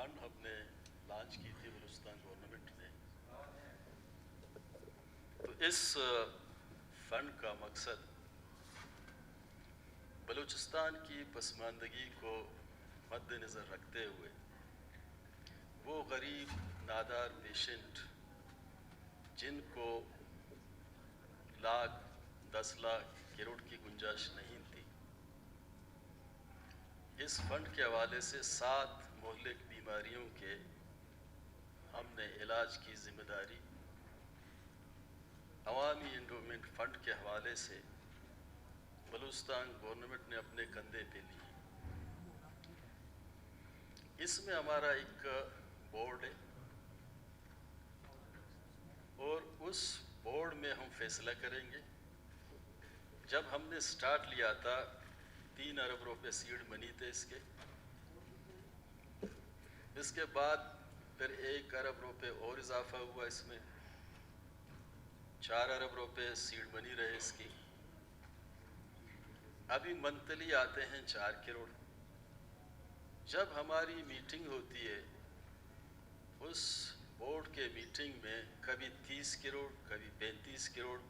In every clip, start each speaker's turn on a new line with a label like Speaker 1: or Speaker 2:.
Speaker 1: Fund हमने launch की थी बलूचिस्तान गवर्नमेंट ने, तो इस फंड का मकसद बलूचिस्तान की पसमानदगी को मद्देनज़र रखते हुए वो गरीब नादार पेशेंट जिनको लाख 10 लाख करोड़ की गुंजाइश नहीं थी, इस फंड के हवाले से 7 मुहल्लिक बीमारियों के हमने इलाज की जिम्मेदारी अवामी एंडोमेंट फंड के हवाले से बलूचिस्तान गवर्नमेंट ने अपने कंधे पे ली। इसमें हमारा एक बोर्ड है और उस बोर्ड में हम फैसला करेंगे। जब हमने स्टार्ट लिया था 3 अरब रुपए सीड मनी थे इसके बाद फिर 1 अरब रुपए और इजाफा हुआ, इसमें 4 अरब रुपए सीड मनी रहे इसकी। अभी मंथली आते हैं 4 करोड़। जब हमारी मीटिंग होती है उस बोर्ड के मीटिंग में कभी 30 करोड़ कभी 35 करोड़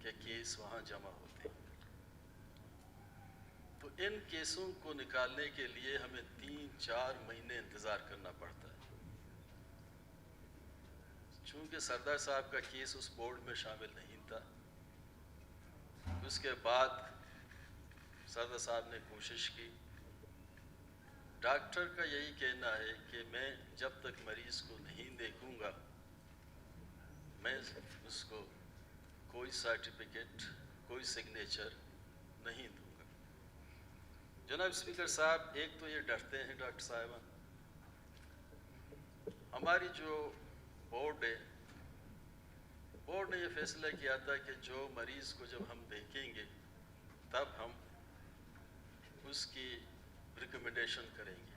Speaker 1: के केस वहाँ जमा होते हैं। तो इन केसों को निकालने के लिए हमें 3-4 महीने इंतज़ार करना पड़ता है। चूँकि सरदार साहब का केस उस बोर्ड में शामिल नहीं था, उसके बाद सरदार साहब ने कोशिश की। डॉक्टर का यही कहना है कि मैं जब तक मरीज़ को नहीं देखूंगा मैं उसको कोई सर्टिफिकेट कोई सिग्नेचर नहीं दूंगा। जनाब स्पीकर साहब, एक तो ये डरते हैं डॉक्टर साहब। हमारी जो बोर्ड है, बोर्ड ने ये फैसला किया था कि जो मरीज़ को जब हम देखेंगे तब हम उसकी रिकमेंडेशन करेंगे।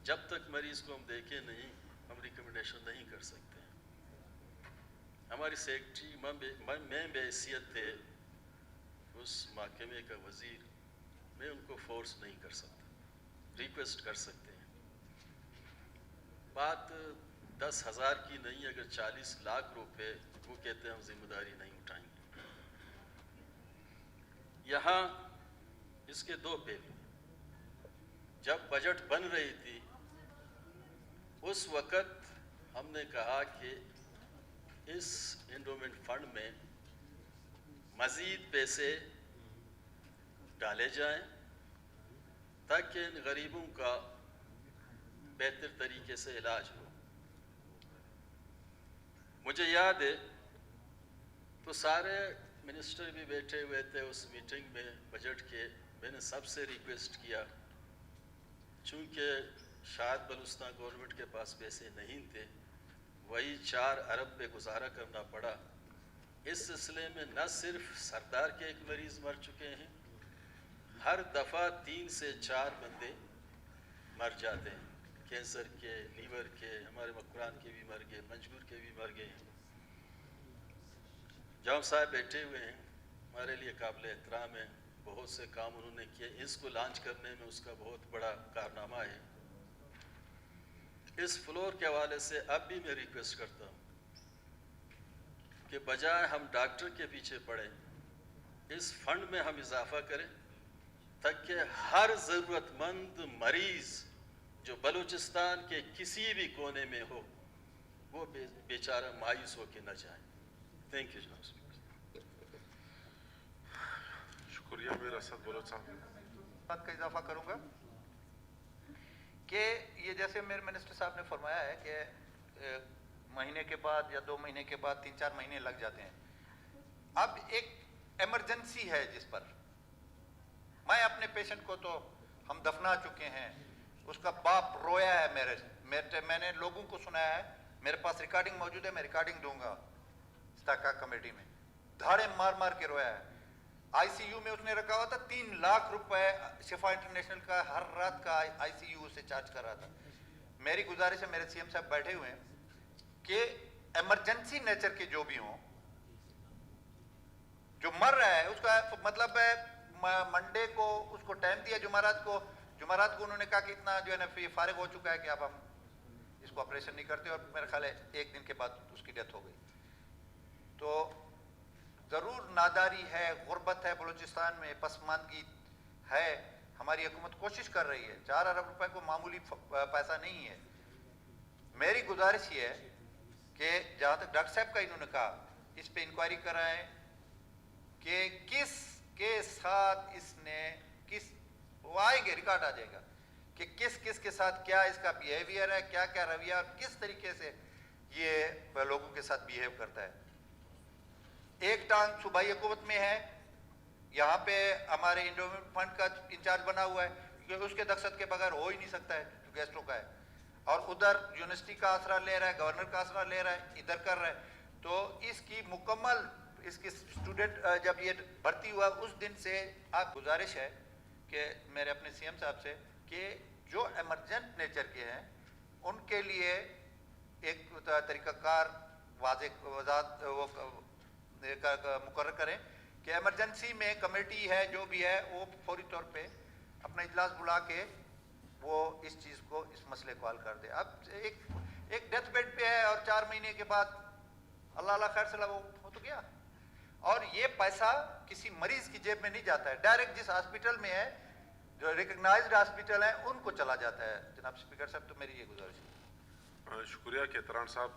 Speaker 1: जब तक मरीज़ को हम देखें नहीं, हम रिकमेंडेशन नहीं कर सकते। हमारी सेक्रेटरी मैं बहैसियत थे उस महकमे का वज़ीर, मैं उनको फोर्स नहीं कर सकता, रिक्वेस्ट कर सकते हैं। बात 10,000 की नहीं, अगर 40 लाख रुपए वो कहते हैं हम जिम्मेदारी नहीं उठाएंगे। यहाँ इसके 2 पहलू। जब बजट बन रही थी उस वक़्त हमने कहा कि इस एंडोमेंट फंड में मज़ीद पैसे डाले जाएं ताकि इन गरीबों का बेहतर तरीके से इलाज हो। मुझे याद है तो सारे मिनिस्टर भी बैठे हुए थे उस मीटिंग में बजट के। मैंने सबसे रिक्वेस्ट किया, चूँकि शायद बलूचिस्तान गवर्नमेंट के पास पैसे नहीं थे, वही 4 अरब पे गुजारा करना पड़ा। इस सिलसिले में न सिर्फ सरदार के 1 मरीज़ मर चुके हैं, हर दफ़ा 3 से 4 बंदे मर जाते हैं। कैंसर के, लीवर के, हमारे मकरान के भी मर गए, मंजगूर के भी मर गए हैं। जाम साहब बैठे हुए हैं, हमारे लिए काबिल एहतराम है, बहुत से काम उन्होंने किए। इसको लॉन्च करने में उसका बहुत बड़ा कारनामा है। इस फ्लोर के हवाले से अब भी मैं रिक्वेस्ट करता हूँ कि बजाय हम डॉक्टर के पीछे पड़ें, इस फंड में हम इजाफा करें ताकि हर ज़रूरतमंद मरीज़ जो बलूचिस्तान के किसी भी कोने में हो वो बेचारा मायूस होकर न जाए। थैंक यू जनाब स्पीकर।
Speaker 2: शुक्रिया मीर असद बलोच साहब।
Speaker 3: बात का इजाफा करूंगा कि ये जैसे मेरे मिनिस्टर साहब ने फरमाया है कि महीने के बाद या 2 महीने के बाद 3-4 महीने लग जाते हैं। अब एक इमरजेंसी है जिस पर मैं अपने पेशेंट को तो हम दफना चुके हैं, उसका बाप रोया है मैंने लोगों को सुनाया है, मेरे पास रिकॉर्डिंग मौजूद है, मैं रिकॉर्डिंग दूंगा इस्ताका कमेटी में। धाड़े मार मार के रोया है। आईसीयू में उसने रखा हुआ था, 3 लाख रुपए शिफा इंटरनेशनल का हर रात का आईसीयू से चार्ज कर रहा था। मेरी गुजारिश है, मेरे सीएम साहब बैठे हुए हैं, कि इमरजेंसी नेचर के जो भी हों, जो मर रहा है उसका मतलब है मंडे को उसको टाइम दिया जुमेरात को जुमेरात को उन्होंने कहा कि इतना जो है ना ये फारिग हो चुका है कि अब हम इसको ऑपरेशन नहीं करते, और मेरा ख्याल है एक दिन के बाद उसकी डेथ हो गई। तो ज़रूर नादारी है, गुर्बत है बलूचिस्तान में, पसमानदगी है। हमारी हुकूमत कोशिश कर रही है, 4 अरब रुपए को मामूली पैसा नहीं है। मेरी गुजारिश ये है कि जहाँ तक डॉक्टर साहब का इन्होंने कहा, इस पे इंक्वायरी कराएं कि किस के साथ इसने वो आएंगे, रिकॉर्ड आ जाएगा कि किस किस के साथ क्या इसका बिहेवियर है, क्या क्या रवैया, और किस तरीके से ये लोगों के साथ बिहेव करता है। एक टांग सूबाई हुकूमत में है, यहाँ पे हमारे इंडोमेंट फंड का इंचार्ज बना हुआ है, क्योंकि उसके दस्तखत के बगैर हो ही नहीं सकता है, जो गेस्टों का है। और उधर यूनिवर्सिटी का आसरा ले रहा है, गवर्नर का आसरा ले रहा है, इधर कर रहा है। तो इसकी मुकम्मल, इसकी स्टूडेंट जब ये भर्ती हुआ उस दिन से आप गुजारिश है कि मेरे अपने सीएम साहब से कि जो एमरजेंट नेचर के हैं उनके लिए एक तरीक़ाकार वजात वो मुकर्रर करें कि एमरजेंसी में कमेटी है जो भी है वो फौरी तौर पे अपना इजलास बुला के वो इस चीज़ को, इस मसले को हल कर दे। अब एक डेथ बेड पे है और 4 महीने के बाद अल्लाह खैर सला वो हो तो गया, और ये पैसा किसी मरीज की जेब में नहीं जाता है, डायरेक्ट जिस हॉस्पिटल में है, जो रिकग्नाइज्ड हॉस्पिटल है, उनको चला जाता है। जनाब स्पीकर साहब, तो मेरी ये गुजारिश है।
Speaker 2: शुक्रिया केतरान साहब।